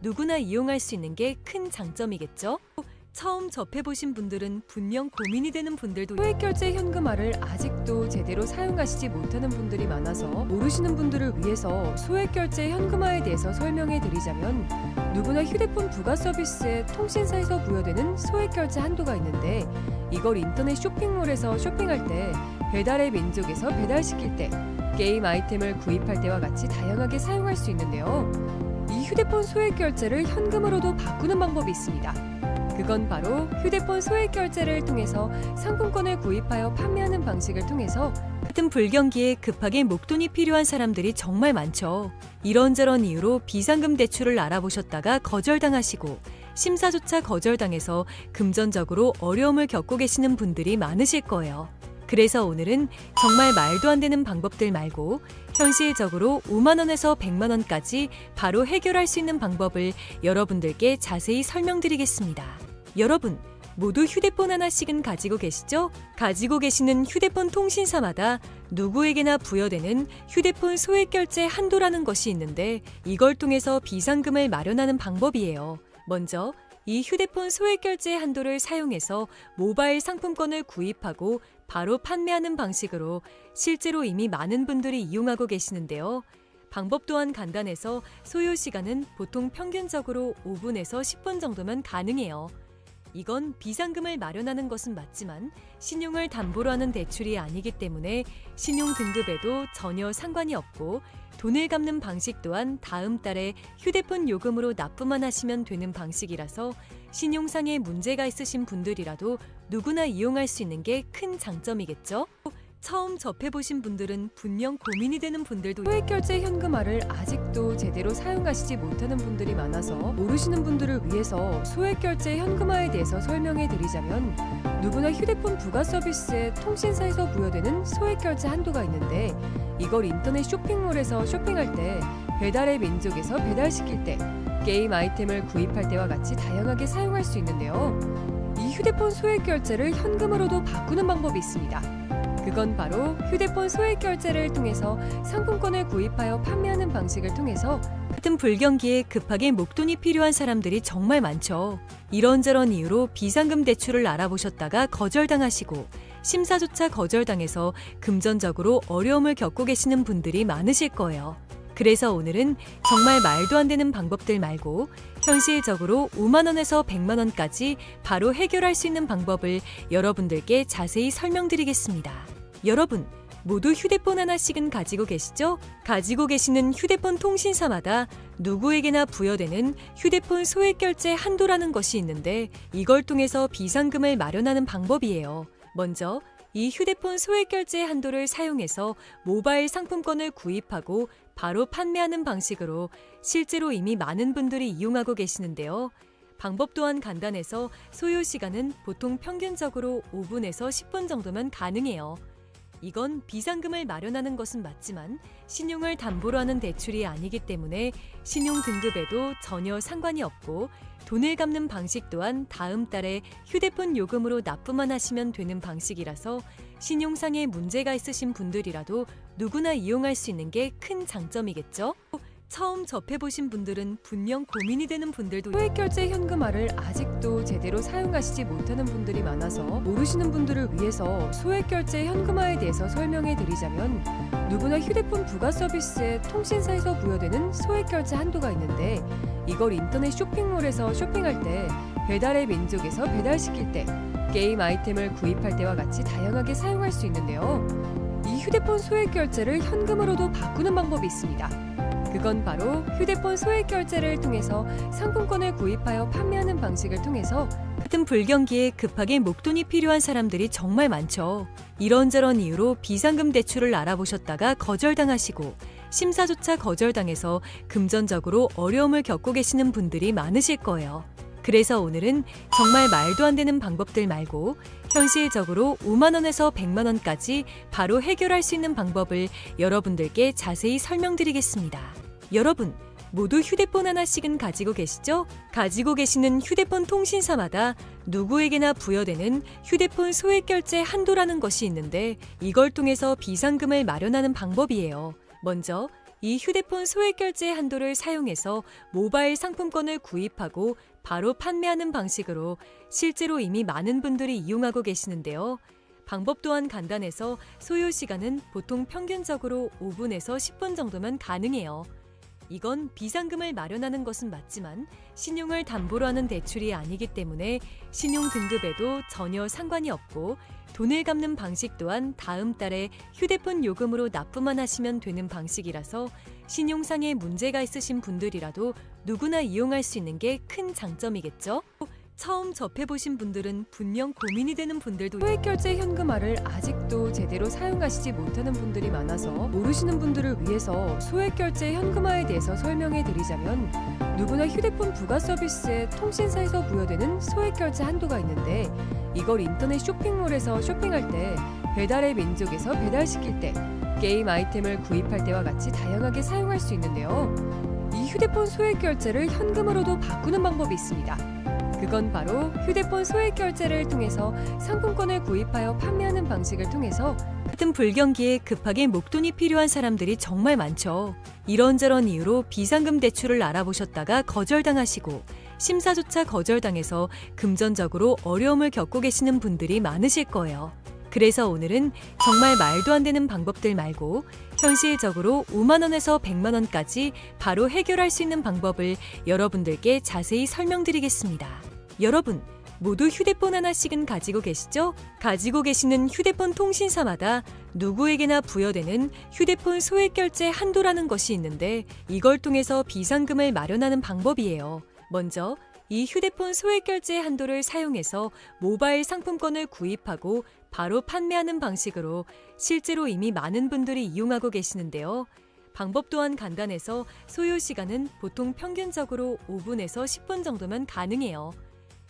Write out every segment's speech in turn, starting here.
누구나 이용할 수 있는 게 큰 장점이겠죠? 처음 접해보신 분들은 분명 고민이 되는 분들도 소액결제 현금화를 아직도 제대로 사용하시지 못하는 분들이 많아서 모르시는 분들을 위해서 소액결제 현금화에 대해서 설명해 드리자면, 누구나 휴대폰 부가 서비스에 통신사에서 부여되는 소액결제 한도가 있는데, 이걸 인터넷 쇼핑몰에서 쇼핑할 때, 배달의 민족에서 배달시킬 때, 게임 아이템을 구입할 때와 같이 다양하게 사용할 수 있는데요. 이 휴대폰 소액결제를 현금으로도 바꾸는 방법이 있습니다. 그건 바로 휴대폰 소액결제를 통해서 상품권을 구입하여 판매하는 방식을 통해서 같은 불경기에 급하게 목돈이 필요한 사람들이 정말 많죠. 이런저런 이유로 비상금 대출을 알아보셨다가 거절당하시고 심사조차 거절당해서 금전적으로 어려움을 겪고 계시는 분들이 많으실 거예요. 그래서 오늘은 정말 말도 안 되는 방법들 말고 현실적으로 5만 원에서 100만 원까지 바로 해결할 수 있는 방법을 여러분들께 자세히 설명드리겠습니다. 여러분, 모두 휴대폰 하나씩은 가지고 계시죠? 가지고 계시는 휴대폰 통신사마다 누구에게나 부여되는 휴대폰 소액결제 한도라는 것이 있는데, 이걸 통해서 비상금을 마련하는 방법이에요. 먼저 이 휴대폰 소액결제 한도를 사용해서 모바일 상품권을 구입하고 바로 판매하는 방식으로 실제로 이미 많은 분들이 이용하고 계시는데요. 방법 또한 간단해서 소요 시간은 보통 평균적으로 5분에서 10분 정도면 가능해요. 이건 비상금을 마련하는 것은 맞지만 신용을 담보로 하는 대출이 아니기 때문에 신용 등급에도 전혀 상관이 없고, 돈을 갚는 방식 또한 다음 달에 휴대폰 요금으로 납부만 하시면 되는 방식이라서 신용상에 문제가 있으신 분들이라도 누구나 이용할 수 있는 게 큰 장점이겠죠? 처음 접해보신 분들은 분명 고민이 되는 분들도 소액결제 현금화를 아직도 제대로 사용하시지 못하는 분들이 많아서 모르시는 분들을 위해서 소액결제 현금화에 대해서 설명해 드리자면, 누구나 휴대폰 부가 서비스에 통신사에서 부여되는 소액결제 한도가 있는데, 이걸 인터넷 쇼핑몰에서 쇼핑할 때, 배달의 민족에서 배달시킬 때, 게임 아이템을 구입할 때와 같이 다양하게 사용할 수 있는데요. 이 휴대폰 소액결제를 현금으로도 바꾸는 방법이 있습니다. 그건 바로 휴대폰 소액결제를 통해서 상품권을 구입하여 판매하는 방식을 통해서 같은 불경기에 급하게 목돈이 필요한 사람들이 정말 많죠. 이런저런 이유로 비상금 대출을 알아보셨다가 거절당하시고 심사조차 거절당해서 금전적으로 어려움을 겪고 계시는 분들이 많으실 거예요. 그래서 오늘은 정말 말도 안 되는 방법들 말고 현실적으로 5만 원에서 100만 원까지 바로 해결할 수 있는 방법을 여러분들께 자세히 설명드리겠습니다. 여러분, 모두 휴대폰 하나씩은 가지고 계시죠? 가지고 계시는 휴대폰 통신사마다 누구에게나 부여되는 휴대폰 소액결제 한도라는 것이 있는데, 이걸 통해서 비상금을 마련하는 방법이에요. 먼저 이 휴대폰 소액결제 한도를 사용해서 모바일 상품권을 구입하고 바로 판매하는 방식으로 실제로 이미 많은 분들이 이용하고 계시는데요. 방법 또한 간단해서 소요 시간은 보통 평균적으로 5분에서 10분 정도면 가능해요. 이건 비상금을 마련하는 것은 맞지만 신용을 담보로 하는 대출이 아니기 때문에 신용 등급에도 전혀 상관이 없고, 돈을 갚는 방식 또한 다음 달에 휴대폰 요금으로 납부만 하시면 되는 방식이라서 신용상에 문제가 있으신 분들이라도 누구나 이용할 수 있는 게 큰 장점이겠죠? 처음 접해보신 분들은 분명 고민이 되는 분들도 소액결제 현금화를 아직도 제대로 사용하시지 못하는 분들이 많아서 모르시는 분들을 위해서 소액결제 현금화에 대해서 설명해 드리자면, 누구나 휴대폰 부가 서비스에 통신사에서 부여되는 소액결제 한도가 있는데, 이걸 인터넷 쇼핑몰에서 쇼핑할 때, 배달의 민족에서 배달시킬 때, 게임 아이템을 구입할 때와 같이 다양하게 사용할 수 있는데요. 이 휴대폰 소액결제를 현금으로도 바꾸는 방법이 있습니다. 그건 바로 휴대폰 소액결제를 통해서 상품권을 구입하여 판매하는 방식을 통해서 같은 불경기에 급하게 목돈이 필요한 사람들이 정말 많죠. 이런저런 이유로 비상금 대출을 알아보셨다가 거절당하시고 심사조차 거절당해서 금전적으로 어려움을 겪고 계시는 분들이 많으실 거예요. 그래서 오늘은 정말 말도 안 되는 방법들 말고 현실적으로 5만 원에서 100만 원까지 바로 해결할 수 있는 방법을 여러분들께 자세히 설명드리겠습니다. 여러분, 모두 휴대폰 하나씩은 가지고 계시죠? 가지고 계시는 휴대폰 통신사마다 누구에게나 부여되는 휴대폰 소액결제 한도라는 것이 있는데, 이걸 통해서 비상금을 마련하는 방법이에요. 먼저 이 휴대폰 소액 결제 한도를 사용해서 모바일 상품권을 구입하고 바로 판매하는 방식으로 실제로 이미 많은 분들이 이용하고 계시는데요. 방법 또한 간단해서 소요 시간은 보통 평균적으로 5분에서 10분 정도면 가능해요. 이건 비상금을 마련하는 것은 맞지만 신용을 담보로 하는 대출이 아니기 때문에 신용 등급에도 전혀 상관이 없고 돈을 갚는 방식 또한 다음 달에 휴대폰 요금으로 납부만 하시면 되는 방식이라서 신용상에 문제가 있으신 분들이라도 누구나 이용할 수 있는 게 큰 장점이겠죠? 처음 접해보신 분들은 분명 고민이 되는 분들도 소액결제 현금화를 아직도 제대로 사용하시지 못하는 분들이 많아서 모르시는 분들을 위해서 소액결제 현금화에 대해서 설명해 드리자면 누구나 휴대폰 부가 서비스에 통신사에서 부여되는 소액결제 한도가 있는데 이걸 인터넷 쇼핑몰에서 쇼핑할 때 배달의 민족에서 배달시킬 때 게임 아이템을 구입할 때와 같이 다양하게 사용할 수 있는데요. 이 휴대폰 소액결제를 현금으로도 바꾸는 방법이 있습니다. 그건 바로 휴대폰 소액 결제를 통해서 상품권을 구입하여 판매하는 방식을 통해서 같은 불경기에 급하게 목돈이 필요한 사람들이 정말 많죠. 이런저런 이유로 비상금 대출을 알아보셨다가 거절당하시고 심사조차 거절당해서 금전적으로 어려움을 겪고 계시는 분들이 많으실 거예요. 그래서 오늘은 정말 말도 안 되는 방법들 말고 현실적으로 5만 원에서 100만 원까지 바로 해결할 수 있는 방법을 여러분들께 자세히 설명드리겠습니다. 여러분, 모두 휴대폰 하나씩은 가지고 계시죠? 가지고 계시는 휴대폰 통신사마다 누구에게나 부여되는 휴대폰 소액 결제 한도라는 것이 있는데 이걸 통해서 비상금을 마련하는 방법이에요. 먼저 이 휴대폰 소액 결제 한도를 사용해서 모바일 상품권을 구입하고 바로 판매하는 방식으로 실제로 이미 많은 분들이 이용하고 계시는데요. 방법 또한 간단해서 소요 시간은 보통 평균적으로 5분에서 10분 정도면 가능해요.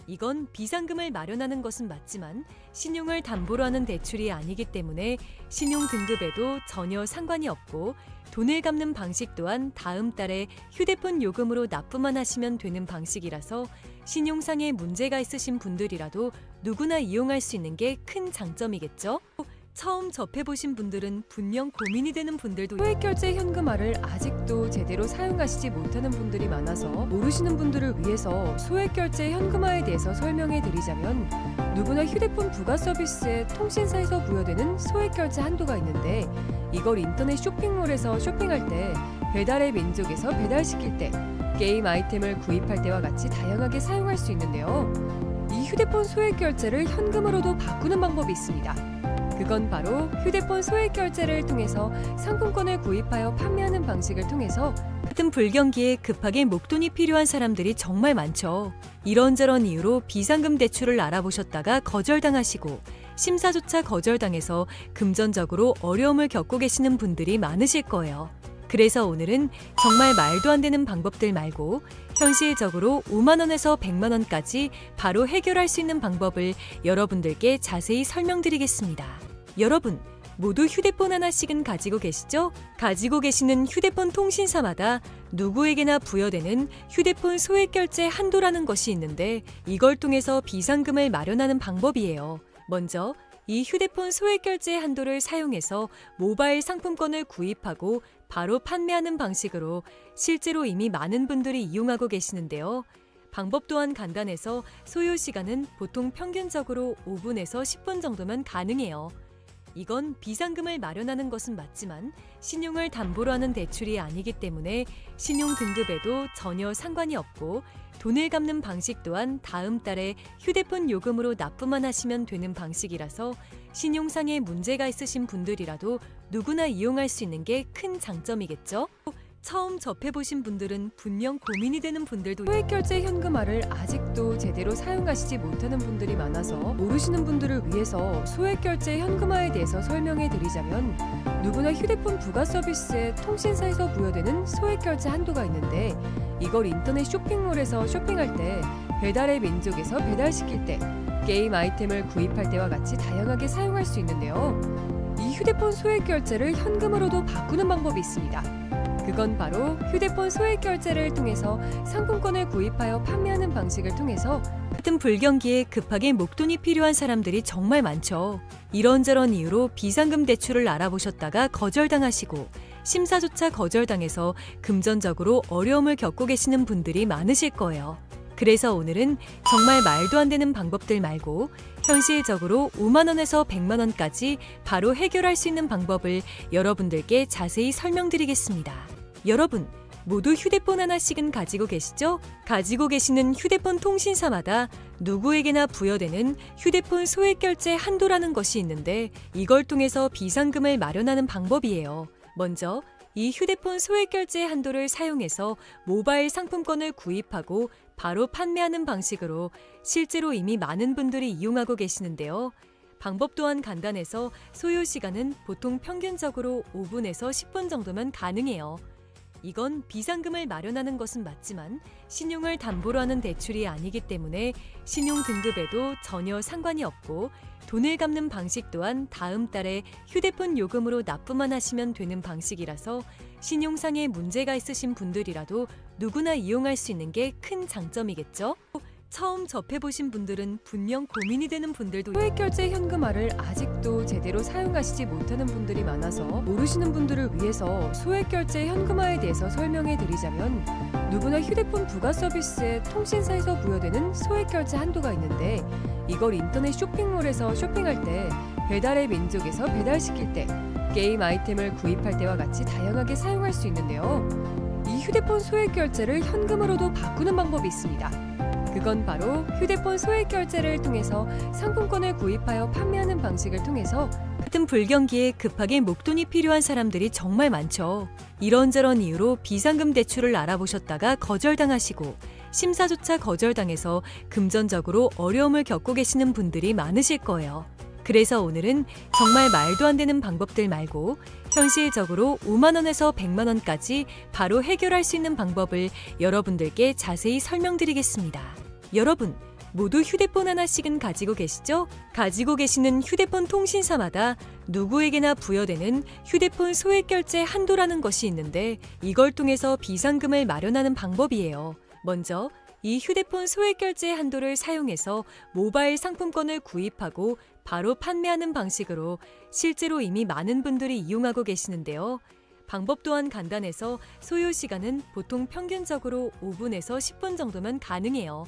이건 비상금을 마련하는 것은 맞지만 신용을 담보로 하는 대출이 아니기 때문에 신용 등급에도 전혀 상관이 없고 돈을 갚는 방식 또한 다음 달에 휴대폰 요금으로 납부만 하시면 되는 방식이라서 신용상에 문제가 있으신 분들이라도 누구나 이용할 수 있는 게 큰 장점이겠죠? 처음 접해보신 분들은 분명 고민이 되는 분들도 소액결제 현금화를 아직도 제대로 사용하시지 못하는 분들이 많아서 모르시는 분들을 위해서 소액결제 현금화에 대해서 설명해 드리자면 누구나 휴대폰 부가 서비스에 통신사에서 부여되는 소액결제 한도가 있는데 이걸 인터넷 쇼핑몰에서 쇼핑할 때 배달의 민족에서 배달시킬 때 게임 아이템을 구입할 때와 같이 다양하게 사용할 수 있는데요. 이 휴대폰 소액결제를 현금으로도 바꾸는 방법이 있습니다. 그건 바로 휴대폰 소액 결제를 통해서 상품권을 구입하여 판매하는 방식을 통해서 같은 불경기에 급하게 목돈이 필요한 사람들이 정말 많죠. 이런저런 이유로 비상금 대출을 알아보셨다가 거절당하시고 심사조차 거절당해서 금전적으로 어려움을 겪고 계시는 분들이 많으실 거예요. 그래서 오늘은 정말 말도 안 되는 방법들 말고 현실적으로 5만 원에서 100만 원까지 바로 해결할 수 있는 방법을 여러분들께 자세히 설명드리겠습니다. 여러분, 모두 휴대폰 하나씩은 가지고 계시죠? 가지고 계시는 휴대폰 통신사마다 누구에게나 부여되는 휴대폰 소액 결제 한도라는 것이 있는데 이걸 통해서 비상금을 마련하는 방법이에요. 먼저 이 휴대폰 소액 결제 한도를 사용해서 모바일 상품권을 구입하고 바로 판매하는 방식으로 실제로 이미 많은 분들이 이용하고 계시는데요. 방법 또한 간단해서 소요 시간은 보통 평균적으로 5분에서 10분 정도면 가능해요. 이건 비상금을 마련하는 것은 맞지만 신용을 담보로 하는 대출이 아니기 때문에 신용 등급에도 전혀 상관이 없고 돈을 갚는 방식 또한 다음 달에 휴대폰 요금으로 납부만 하시면 되는 방식이라서 신용상에 문제가 있으신 분들이라도 누구나 이용할 수 있는 게 큰 장점이겠죠? 처음 접해보신 분들은 분명 고민이 되는 분들도 소액결제 현금화를 아직도 제대로 사용하시지 못하는 분들이 많아서 모르시는 분들을 위해서 소액결제 현금화에 대해서 설명해 드리자면 누구나 휴대폰 부가 서비스에 통신사에서 부여되는 소액결제 한도가 있는데 이걸 인터넷 쇼핑몰에서 쇼핑할 때 배달의 민족에서 배달시킬 때 게임 아이템을 구입할 때와 같이 다양하게 사용할 수 있는데요. 이 휴대폰 소액결제를 현금으로도 바꾸는 방법이 있습니다. 그건 바로 휴대폰 소액 결제를 통해서 상품권을 구입하여 판매하는 방식을 통해서 같은 불경기에 급하게 목돈이 필요한 사람들이 정말 많죠. 이런저런 이유로 비상금 대출을 알아보셨다가 거절당하시고 심사조차 거절당해서 금전적으로 어려움을 겪고 계시는 분들이 많으실 거예요. 그래서 오늘은 정말 말도 안 되는 방법들 말고 현실적으로 5만 원에서 100만 원까지 바로 해결할 수 있는 방법을 여러분들께 자세히 설명드리겠습니다. 여러분, 모두 휴대폰 하나씩은 가지고 계시죠? 가지고 계시는 휴대폰 통신사마다 누구에게나 부여되는 휴대폰 소액결제 한도라는 것이 있는데 이걸 통해서 비상금을 마련하는 방법이에요. 먼저 이 휴대폰 소액결제 한도를 사용해서 모바일 상품권을 구입하고 바로 판매하는 방식으로 실제로 이미 많은 분들이 이용하고 계시는데요. 방법 또한 간단해서 소요 시간은 보통 평균적으로 5분에서 10분 정도면 가능해요. 이건 비상금을 마련하는 것은 맞지만 신용을 담보로 하는 대출이 아니기 때문에 신용 등급에도 전혀 상관이 없고 돈을 갚는 방식 또한 다음 달에 휴대폰 요금으로 납부만 하시면 되는 방식이라서 신용상의 문제가 있으신 분들이라도 누구나 이용할 수 있는 게 큰 장점이겠죠? 처음 접해보신 분들은 분명 고민이 되는 분들도 소액결제 현금화를 아직도 제대로 사용하시지 못하는 분들이 많아서 모르시는 분들을 위해서 소액결제 현금화에 대해서 설명해 드리자면 누구나 휴대폰 부가 서비스에 통신사에서 부여되는 소액결제 한도가 있는데 이걸 인터넷 쇼핑몰에서 쇼핑할 때 배달의 민족에서 배달시킬 때 게임 아이템을 구입할 때와 같이 다양하게 사용할 수 있는데요. 이 휴대폰 소액결제를 현금으로도 바꾸는 방법이 있습니다. 그건 바로 휴대폰 소액결제를 통해서 상품권을 구입하여 판매하는 방식을 통해서 같은 불경기에 급하게 목돈이 필요한 사람들이 정말 많죠. 이런저런 이유로 비상금 대출을 알아보셨다가 거절당하시고 심사조차 거절당해서 금전적으로 어려움을 겪고 계시는 분들이 많으실 거예요. 그래서 오늘은 정말 말도 안 되는 방법들 말고 현실적으로 5만 원에서 100만 원까지 바로 해결할 수 있는 방법을 여러분들께 자세히 설명드리겠습니다. 여러분, 모두 휴대폰 하나씩은 가지고 계시죠? 가지고 계시는 휴대폰 통신사마다 누구에게나 부여되는 휴대폰 소액결제 한도라는 것이 있는데 이걸 통해서 비상금을 마련하는 방법이에요. 먼저 이 휴대폰 소액결제 한도를 사용해서 모바일 상품권을 구입하고 바로 판매하는 방식으로 실제로 이미 많은 분들이 이용하고 계시는데요. 방법 또한 간단해서 소요 시간은 보통 평균적으로 5분에서 10분 정도면 가능해요.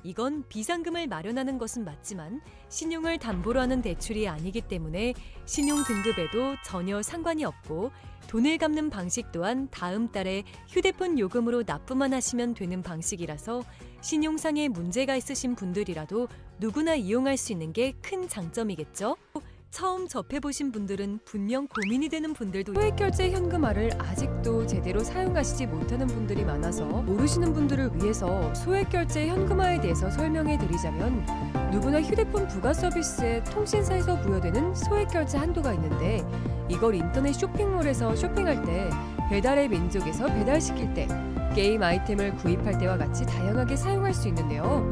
이건 비상금을 마련하는 것은 맞지만 신용을 담보로 하는 대출이 아니기 때문에 신용 등급에도 전혀 상관이 없고 돈을 갚는 방식 또한 다음 달에 휴대폰 요금으로 납부만 하시면 되는 방식이라서 신용상의 문제가 있으신 분들이라도 누구나 이용할 수 있는 게 큰 장점이겠죠? 처음 접해보신 분들은 분명 고민이 되는 분들도 소액결제 현금화를 아직도 제대로 사용하시지 못하는 분들이 많아서 모르시는 분들을 위해서 소액결제 현금화에 대해서 설명해 드리자면 누구나 휴대폰 부가 서비스에 통신사에서 부여되는 소액결제 한도가 있는데 이걸 인터넷 쇼핑몰에서 쇼핑할 때 배달의 민족에서 배달시킬 때 게임 아이템을 구입할 때와 같이 다양하게 사용할 수 있는데요.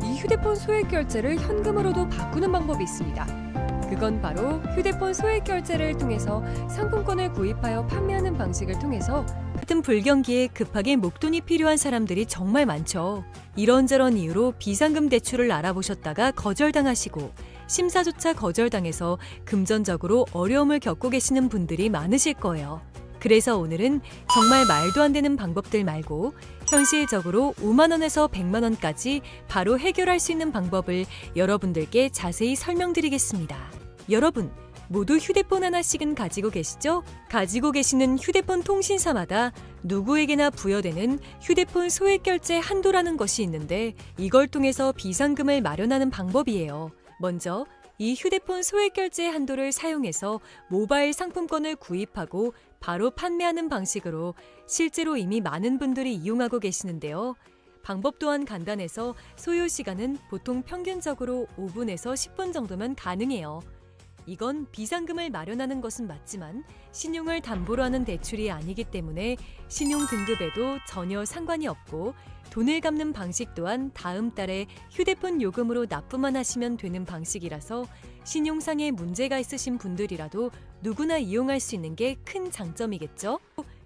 이 휴대폰 소액결제를 현금으로도 바꾸는 방법이 있습니다. 그건 바로 휴대폰 소액결제를 통해서 상품권을 구입하여 판매하는 방식을 통해서 같은 불경기에 급하게 목돈이 필요한 사람들이 정말 많죠. 이런저런 이유로 비상금 대출을 알아보셨다가 거절당하시고 심사조차 거절당해서 금전적으로 어려움을 겪고 계시는 분들이 많으실 거예요. 그래서 오늘은 정말 말도 안 되는 방법들 말고 현실적으로 5만 원에서 100만 원까지 바로 해결할 수 있는 방법을 여러분들께 자세히 설명드리겠습니다. 여러분, 모두 휴대폰 하나씩은 가지고 계시죠? 가지고 계시는 휴대폰 통신사마다 누구에게나 부여되는 휴대폰 소액결제 한도라는 것이 있는데 이걸 통해서 비상금을 마련하는 방법이에요. 먼저 이 휴대폰 소액결제 한도를 사용해서 모바일 상품권을 구입하고 바로 판매하는 방식으로 실제로 이미 많은 분들이 이용하고 계시는데요. 방법 또한 간단해서 소요 시간은 보통 평균적으로 5분에서 10분 정도면 가능해요. 이건 비상금을 마련하는 것은 맞지만 신용을 담보로 하는 대출이 아니기 때문에 신용 등급에도 전혀 상관이 없고 돈을 갚는 방식 또한 다음 달에 휴대폰 요금으로 납부만 하시면 되는 방식이라서 신용상의 문제가 있으신 분들이라도 누구나 이용할 수 있는 게 큰 장점이겠죠?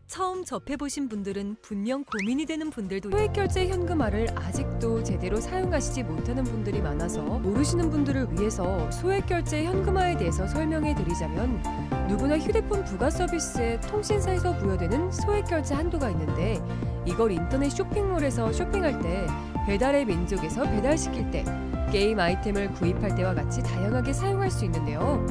처음 접해보신 분들은 분명 고민이 되는 분들도 소액결제 현금화를 아직도 제대로 사용하시지 못하는 분들이 많아서 모르시는 분들을 위해서 소액결제 현금화에 대해서 설명해 드리자면, 누구나 휴대폰 부가 서비스에 통신사에서 부여되는 소액결제 한도가 있는데, 이걸 인터넷 쇼핑몰에서 쇼핑할 때, 배달의 민족에서 배달시킬 때, 게임 아이템을 구입할 때와 같이 다양하게 사용할 수 있는데요.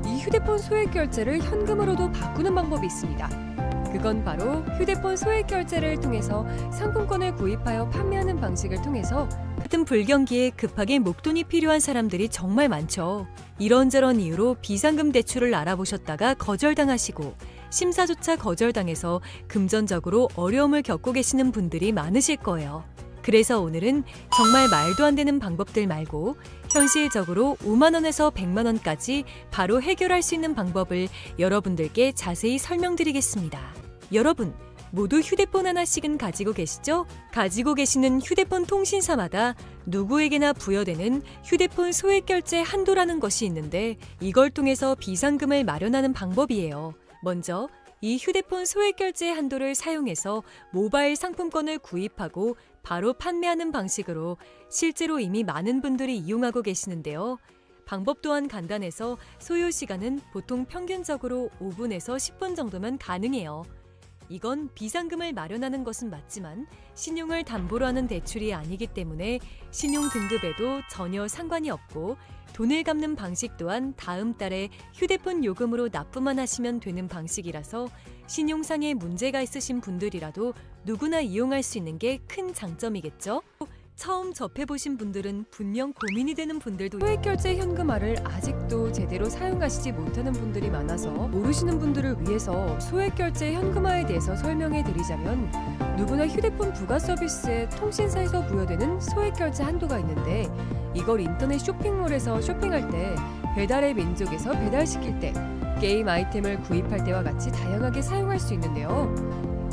이 휴대폰 소액결제를 현금으로도 바꾸는 방법이 있습니다. 그건 바로 휴대폰 소액결제를 통해서 상품권을 구입하여 판매하는 방식을 통해서 같은 불경기에 급하게 목돈이 필요한 사람들이 정말 많죠. 이런저런 이유로 비상금 대출을 알아보셨다가 거절당하시고 심사조차 거절당해서 금전적으로 어려움을 겪고 계시는 분들이 많으실 거예요. 그래서 오늘은 정말 말도 안 되는 방법들 말고 현실적으로 5만 원에서 100만 원까지 바로 해결할 수 있는 방법을 여러분들께 자세히 설명드리겠습니다. 여러분, 모두 휴대폰 하나씩은 가지고 계시죠? 가지고 계시는 휴대폰 통신사마다 누구에게나 부여되는 휴대폰 소액결제 한도라는 것이 있는데, 이걸 통해서 비상금을 마련하는 방법이에요. 먼저 이 휴대폰 소액결제 한도를 사용해서 모바일 상품권을 구입하고 바로 판매하는 방식으로 실제로 이미 많은 분들이 이용하고 계시는데요. 방법 또한 간단해서 소요 시간은 보통 평균적으로 5분에서 10분 정도면 가능해요. 이건 비상금을 마련하는 것은 맞지만 신용을 담보로 하는 대출이 아니기 때문에 신용 등급에도 전혀 상관이 없고, 돈을 갚는 방식 또한 다음 달에 휴대폰 요금으로 납부만 하시면 되는 방식이라서 신용상의 문제가 있으신 분들이라도 누구나 이용할 수 있는 게 큰 장점이겠죠? 처음 접해보신 분들은 분명 고민이 되는 분들도 소액결제 현금화를 아직도 제대로 사용하시지 못하는 분들이 많아서 모르시는 분들을 위해서 소액결제 현금화에 대해서 설명해 드리자면, 누구나 휴대폰 부가 서비스에 통신사에서 부여되는 소액결제 한도가 있는데, 이걸 인터넷 쇼핑몰에서 쇼핑할 때, 배달의 민족에서 배달시킬 때, 게임 아이템을 구입할 때와 같이 다양하게 사용할 수 있는데요.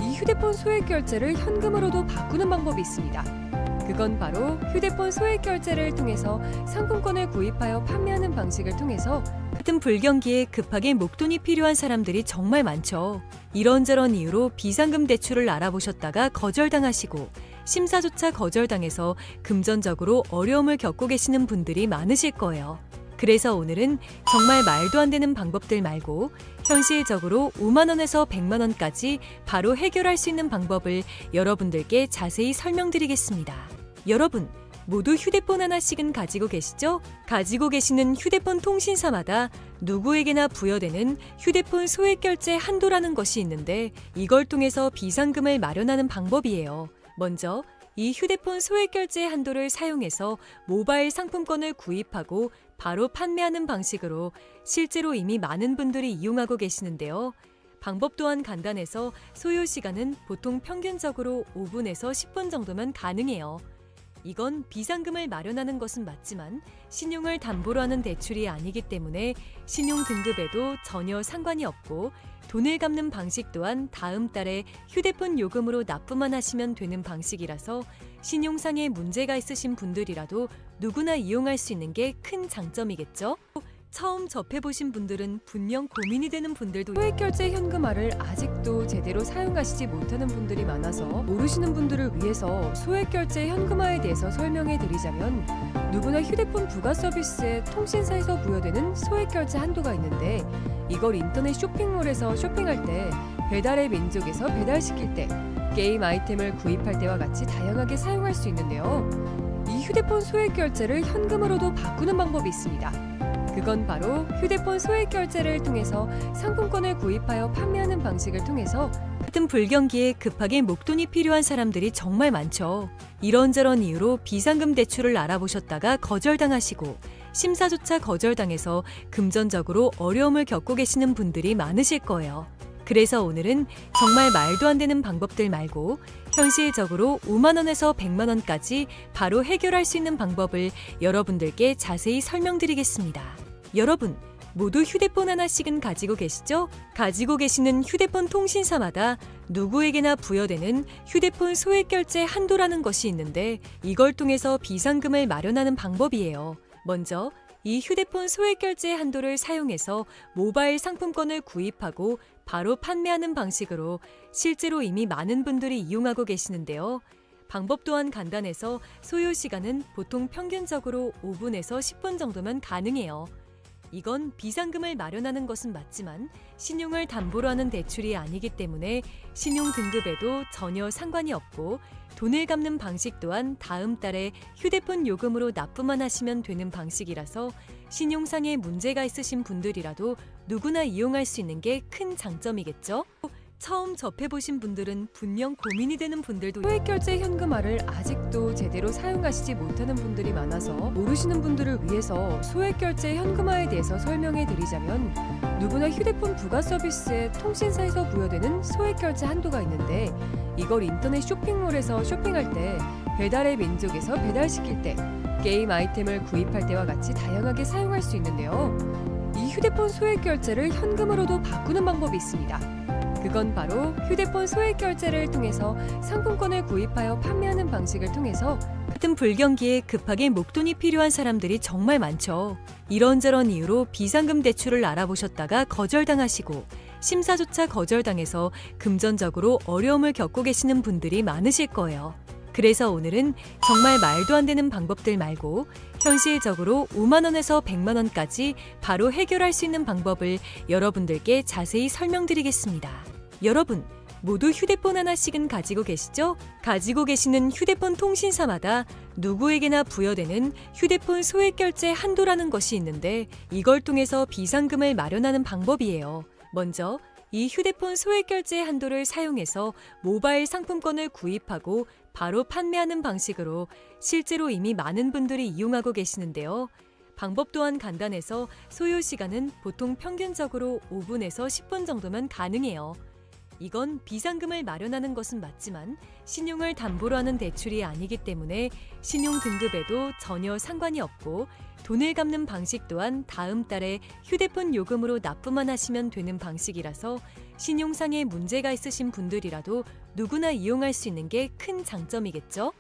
이 휴대폰 소액결제를 현금으로도 바꾸는 방법이 있습니다. 그건 바로 휴대폰 소액결제를 통해서 상품권을 구입하여 판매하는 방식을 통해서 같은 불경기에 급하게 목돈이 필요한 사람들이 정말 많죠. 이런저런 이유로 비상금 대출을 알아보셨다가 거절당하시고 심사조차 거절당해서 금전적으로 어려움을 겪고 계시는 분들이 많으실 거예요. 그래서 오늘은 정말 말도 안 되는 방법들 말고 현실적으로 5만 원에서 100만 원까지 바로 해결할 수 있는 방법을 여러분들께 자세히 설명드리겠습니다. 여러분, 모두 휴대폰 하나씩은 가지고 계시죠? 가지고 계시는 휴대폰 통신사마다 누구에게나 부여되는 휴대폰 소액결제 한도라는 것이 있는데, 이걸 통해서 비상금을 마련하는 방법이에요. 먼저 이 휴대폰 소액결제 한도를 사용해서 모바일 상품권을 구입하고 바로 판매하는 방식으로 실제로 이미 많은 분들이 이용하고 계시는데요. 방법 또한 간단해서 소요 시간은 보통 평균적으로 5분에서 10분 정도면 가능해요. 이건 비상금을 마련하는 것은 맞지만 신용을 담보로 하는 대출이 아니기 때문에 신용 등급에도 전혀 상관이 없고, 돈을 갚는 방식 또한 다음 달에 휴대폰 요금으로 납부만 하시면 되는 방식이라서 신용상의 문제가 있으신 분들이라도 누구나 이용할 수 있는 게 큰 장점이겠죠? 처음 접해보신 분들은 분명 고민이 되는 분들도 소액결제 현금화를 아직도 제대로 사용하시지 못하는 분들이 많아서 모르시는 분들을 위해서 소액결제 현금화에 대해서 설명해 드리자면, 누구나 휴대폰 부가 서비스에 통신사에서 부여되는 소액결제 한도가 있는데, 이걸 인터넷 쇼핑몰에서 쇼핑할 때, 배달의 민족에서 배달시킬 때, 게임 아이템을 구입할 때와 같이 다양하게 사용할 수 있는데요. 이 휴대폰 소액결제를 현금으로도 바꾸는 방법이 있습니다. 그건 바로 휴대폰 소액결제를 통해서 상품권을 구입하여 판매하는 방식을 통해서 같은 불경기에 급하게 목돈이 필요한 사람들이 정말 많죠. 이런저런 이유로 비상금 대출을 알아보셨다가 거절당하시고 심사조차 거절당해서 금전적으로 어려움을 겪고 계시는 분들이 많으실 거예요. 그래서 오늘은 정말 말도 안 되는 방법들 말고 현실적으로 5만 원에서 100만 원까지 바로 해결할 수 있는 방법을 여러분들께 자세히 설명드리겠습니다. 여러분, 모두 휴대폰 하나씩은 가지고 계시죠? 가지고 계시는 휴대폰 통신사마다 누구에게나 부여되는 휴대폰 소액결제 한도라는 것이 있는데, 이걸 통해서 비상금을 마련하는 방법이에요. 먼저 이 휴대폰 소액결제 한도를 사용해서 모바일 상품권을 구입하고 바로 판매하는 방식으로 실제로 이미 많은 분들이 이용하고 계시는데요. 방법 또한 간단해서 소요 시간은 보통 평균적으로 5분에서 10분 정도면 가능해요. 이건 비상금을 마련하는 것은 맞지만 신용을 담보로 하는 대출이 아니기 때문에 신용 등급에도 전혀 상관이 없고 돈을 갚는 방식 또한 다음 달에 휴대폰 요금으로 납부만 하시면 되는 방식이라서 신용상에 문제가 있으신 분들이라도 누구나 이용할 수 있는 게 큰 장점이겠죠? 처음 접해보신 분들은 분명 고민이 되는 분들도 소액결제 현금화를 아직도 제대로 사용하시지 못하는 분들이 많아서 모르시는 분들을 위해서 소액결제 현금화에 대해서 설명해 드리자면, 누구나 휴대폰 부가 서비스에 통신사에서 부여되는 소액결제 한도가 있는데, 이걸 인터넷 쇼핑몰에서 쇼핑할 때, 배달의 민족에서 배달시킬 때, 게임 아이템을 구입할 때와 같이 다양하게 사용할 수 있는데요. 이 휴대폰 소액결제를 현금으로도 바꾸는 방법이 있습니다. 그건 바로 휴대폰 소액결제를 통해서 상품권을 구입하여 판매하는 방식을 통해서 같은 불경기에 급하게 목돈이 필요한 사람들이 정말 많죠. 이런저런 이유로 비상금 대출을 알아보셨다가 거절당하시고 심사조차 거절당해서 금전적으로 어려움을 겪고 계시는 분들이 많으실 거예요. 그래서 오늘은 정말 말도 안 되는 방법들 말고 현실적으로 5만 원에서 100만 원까지 바로 해결할 수 있는 방법을 여러분들께 자세히 설명드리겠습니다. 여러분, 모두 휴대폰 하나씩은 가지고 계시죠? 가지고 계시는 휴대폰 통신사마다 누구에게나 부여되는 휴대폰 소액결제 한도라는 것이 있는데, 이걸 통해서 비상금을 마련하는 방법이에요. 먼저 이 휴대폰 소액결제 한도를 사용해서 모바일 상품권을 구입하고 바로 판매하는 방식으로 실제로 이미 많은 분들이 이용하고 계시는데요. 방법 또한 간단해서 소요 시간은 보통 평균적으로 5분에서 10분 정도면 가능해요. 이건 비상금을 마련하는 것은 맞지만 신용을 담보로 하는 대출이 아니기 때문에 신용 등급에도 전혀 상관이 없고 돈을 갚는 방식 또한 다음 달에 휴대폰 요금으로 납부만 하시면 되는 방식이라서 신용상에 문제가 있으신 분들이라도 누구나 이용할 수 있는 게 큰 장점이겠죠?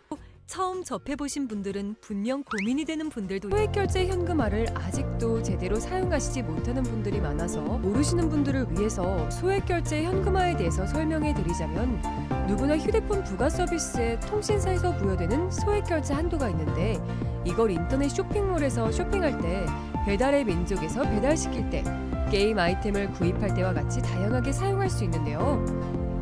처음 접해보신 분들은 분명 고민이 되는 분들도 소액결제 현금화를 아직도 제대로 사용하시지 못하는 분들이 많아서 모르시는 분들을 위해서 소액결제 현금화에 대해서 설명해 드리자면, 누구나 휴대폰 부가 서비스에 통신사에서 부여되는 소액결제 한도가 있는데, 이걸 인터넷 쇼핑몰에서 쇼핑할 때, 배달의 민족에서 배달시킬 때, 게임 아이템을 구입할 때와 같이 다양하게 사용할 수 있는데요.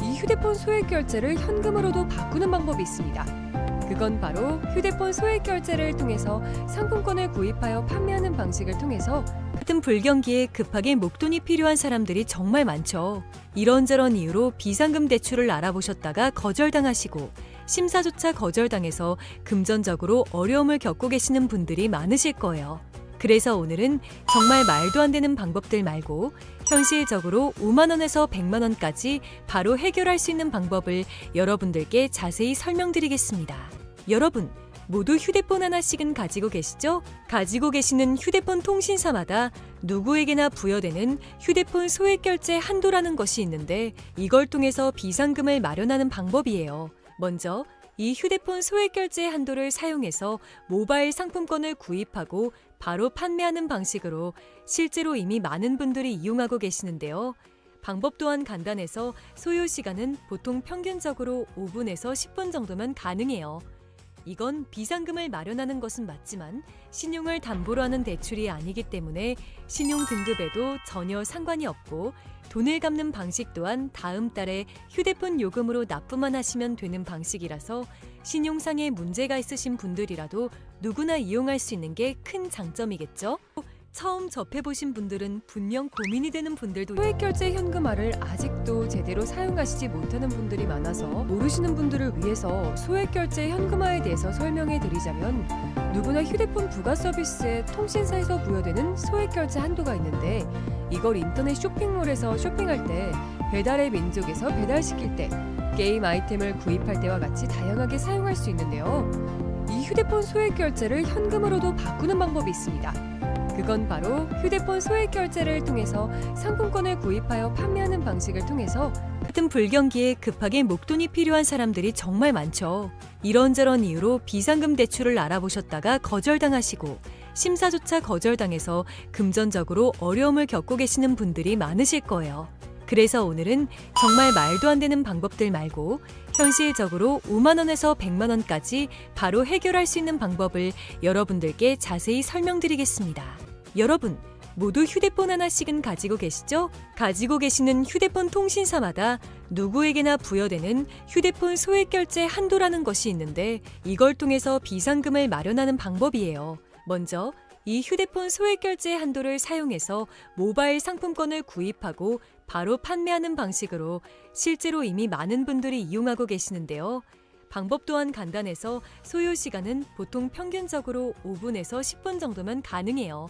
이 휴대폰 소액결제를 현금으로도 바꾸는 방법이 있습니다. 그건 바로 휴대폰 소액결제를 통해서 상품권을 구입하여 판매하는 방식을 통해서 같은 불경기에 급하게 목돈이 필요한 사람들이 정말 많죠. 이런저런 이유로 비상금 대출을 알아보셨다가 거절당하시고 심사조차 거절당해서 금전적으로 어려움을 겪고 계시는 분들이 많으실 거예요. 그래서 오늘은 정말 말도 안 되는 방법들 말고 현실적으로 5만 원에서 100만 원까지 바로 해결할 수 있는 방법을 여러분들께 자세히 설명드리겠습니다. 여러분, 모두 휴대폰 하나씩은 가지고 계시죠? 가지고 계시는 휴대폰 통신사마다 누구에게나 부여되는 휴대폰 소액결제 한도라는 것이 있는데, 이걸 통해서 비상금을 마련하는 방법이에요. 먼저 이 휴대폰 소액결제 한도를 사용해서 모바일 상품권을 구입하고 바로 판매하는 방식으로 실제로 이미 많은 분들이 이용하고 계시는데요. 방법 또한 간단해서 소요 시간은 보통 평균적으로 5분에서 10분 정도면 가능해요. 이건 비상금을 마련하는 것은 맞지만 신용을 담보로 하는 대출이 아니기 때문에 신용 등급에도 전혀 상관이 없고 돈을 갚는 방식 또한 다음 달에 휴대폰 요금으로 납부만 하시면 되는 방식이라서 신용상에 문제가 있으신 분들이라도 누구나 이용할 수 있는 게 큰 장점이겠죠? 처음 접해보신 분들은 분명 고민이 되는 분들도 소액결제 현금화를 아직도 제대로 사용하시지 못하는 분들이 많아서 모르시는 분들을 위해서 소액결제 현금화에 대해서 설명해 드리자면, 누구나 휴대폰 부가 서비스에 통신사에서 부여되는 소액결제 한도가 있는데, 이걸 인터넷 쇼핑몰에서 쇼핑할 때, 배달의 민족에서 배달시킬 때, 게임 아이템을 구입할 때와 같이 다양하게 사용할 수 있는데요. 이 휴대폰 소액결제를 현금으로도 바꾸는 방법이 있습니다. 그건 바로 휴대폰 소액결제를 통해서 상품권을 구입하여 판매하는 방식을 통해서 같은 불경기에 급하게 목돈이 필요한 사람들이 정말 많죠. 이런저런 이유로 비상금 대출을 알아보셨다가 거절당하시고 심사조차 거절당해서 금전적으로 어려움을 겪고 계시는 분들이 많으실 거예요. 그래서 오늘은 정말 말도 안 되는 방법들 말고 현실적으로 5만 원에서 100만 원까지 바로 해결할 수 있는 방법을 여러분들께 자세히 설명드리겠습니다. 여러분, 모두 휴대폰 하나씩은 가지고 계시죠? 가지고 계시는 휴대폰 통신사마다 누구에게나 부여되는 휴대폰 소액결제 한도라는 것이 있는데 이걸 통해서 비상금을 마련하는 방법이에요. 먼저 이 휴대폰 소액결제 한도를 사용해서 모바일 상품권을 구입하고 바로 판매하는 방식으로 실제로 이미 많은 분들이 이용하고 계시는데요. 방법 또한 간단해서 소요 시간은 보통 평균적으로 5분에서 10분 정도면 가능해요.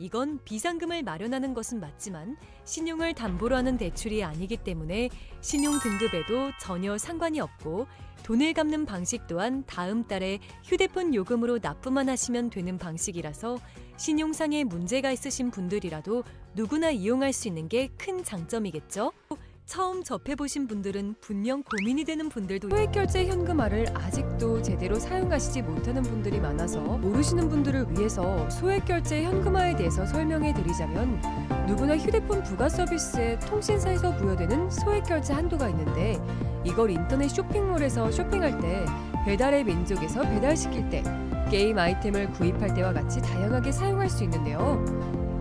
이건 비상금을 마련하는 것은 맞지만 신용을 담보로 하는 대출이 아니기 때문에 신용 등급에도 전혀 상관이 없고 돈을 갚는 방식 또한 다음 달에 휴대폰 요금으로 납부만 하시면 되는 방식이라서 신용상의 문제가 있으신 분들이라도 누구나 이용할 수 있는 게 큰 장점이겠죠? 처음 접해보신 분들은 분명 고민이 되는 분들도 소액결제 현금화를 아직도 제대로 사용하시지 못하는 분들이 많아서 모르시는 분들을 위해서 소액결제 현금화에 대해서 설명해 드리자면 누구나 휴대폰 부가 서비스에 통신사에서 부여되는 소액결제 한도가 있는데 이걸 인터넷 쇼핑몰에서 쇼핑할 때 배달의 민족에서 배달시킬 때 게임 아이템을 구입할 때와 같이 다양하게 사용할 수 있는데요.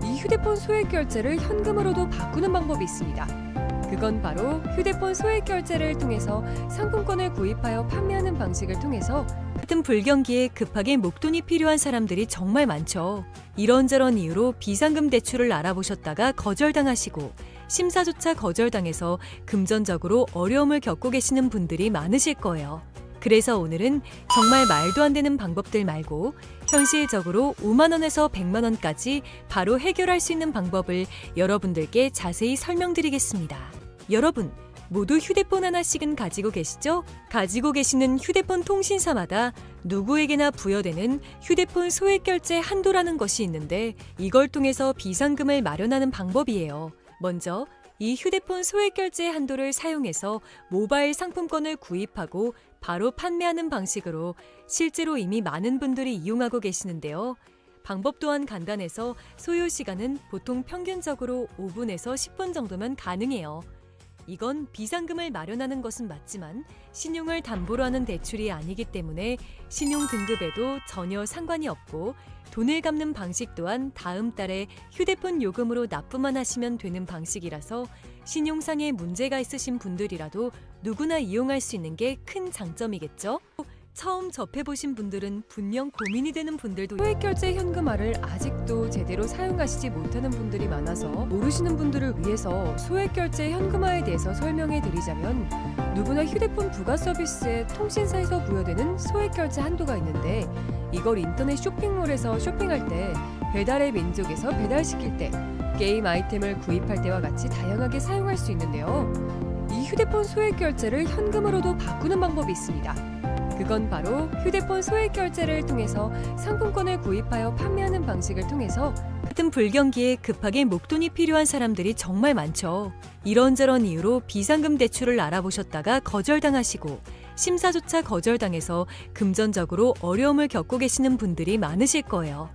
이 휴대폰 소액결제를 현금으로도 바꾸는 방법이 있습니다. 그건 바로 휴대폰 소액결제를 통해서 상품권을 구입하여 판매하는 방식을 통해서 같은 불경기에 급하게 목돈이 필요한 사람들이 정말 많죠. 이런저런 이유로 비상금 대출을 알아보셨다가 거절당하시고 심사조차 거절당해서 금전적으로 어려움을 겪고 계시는 분들이 많으실 거예요. 그래서 오늘은 정말 말도 안 되는 방법들 말고 현실적으로 5만 원에서 100만 원까지 바로 해결할 수 있는 방법을 여러분들께 자세히 설명드리겠습니다. 여러분, 모두 휴대폰 하나씩은 가지고 계시죠? 가지고 계시는 휴대폰 통신사마다 누구에게나 부여되는 휴대폰 소액결제 한도라는 것이 있는데 이걸 통해서 비상금을 마련하는 방법이에요. 먼저 이 휴대폰 소액결제 한도를 사용해서 모바일 상품권을 구입하고 바로 판매하는 방식으로 실제로 이미 많은 분들이 이용하고 계시는데요. 방법 또한 간단해서 소요 시간은 보통 평균적으로 5분에서 10분 정도면 가능해요. 이건 비상금을 마련하는 것은 맞지만 신용을 담보로 하는 대출이 아니기 때문에 신용 등급에도 전혀 상관이 없고 돈을 갚는 방식 또한 다음 달에 휴대폰 요금으로 납부만 하시면 되는 방식이라서 신용상의 문제가 있으신 분들이라도 누구나 이용할 수 있는 게 큰 장점이겠죠? 처음 접해보신 분들은 분명 고민이 되는 분들도 소액결제 현금화를 아직도 제대로 사용하시지 못하는 분들이 많아서 모르시는 분들을 위해서 소액결제 현금화에 대해서 설명해 드리자면 누구나 휴대폰 부가 서비스에 통신사에서 부여되는 소액결제 한도가 있는데 이걸 인터넷 쇼핑몰에서 쇼핑할 때 배달의 민족에서 배달시킬 때 게임 아이템을 구입할 때와 같이 다양하게 사용할 수 있는데요. 이 휴대폰 소액결제를 현금으로도 바꾸는 방법이 있습니다. 그건 바로 휴대폰 소액결제를 통해서 상품권을 구입하여 판매하는 방식을 통해서 같은 불경기에 급하게 목돈이 필요한 사람들이 정말 많죠. 이런저런 이유로 비상금 대출을 알아보셨다가 거절당하시고 심사조차 거절당해서 금전적으로 어려움을 겪고 계시는 분들이 많으실 거예요.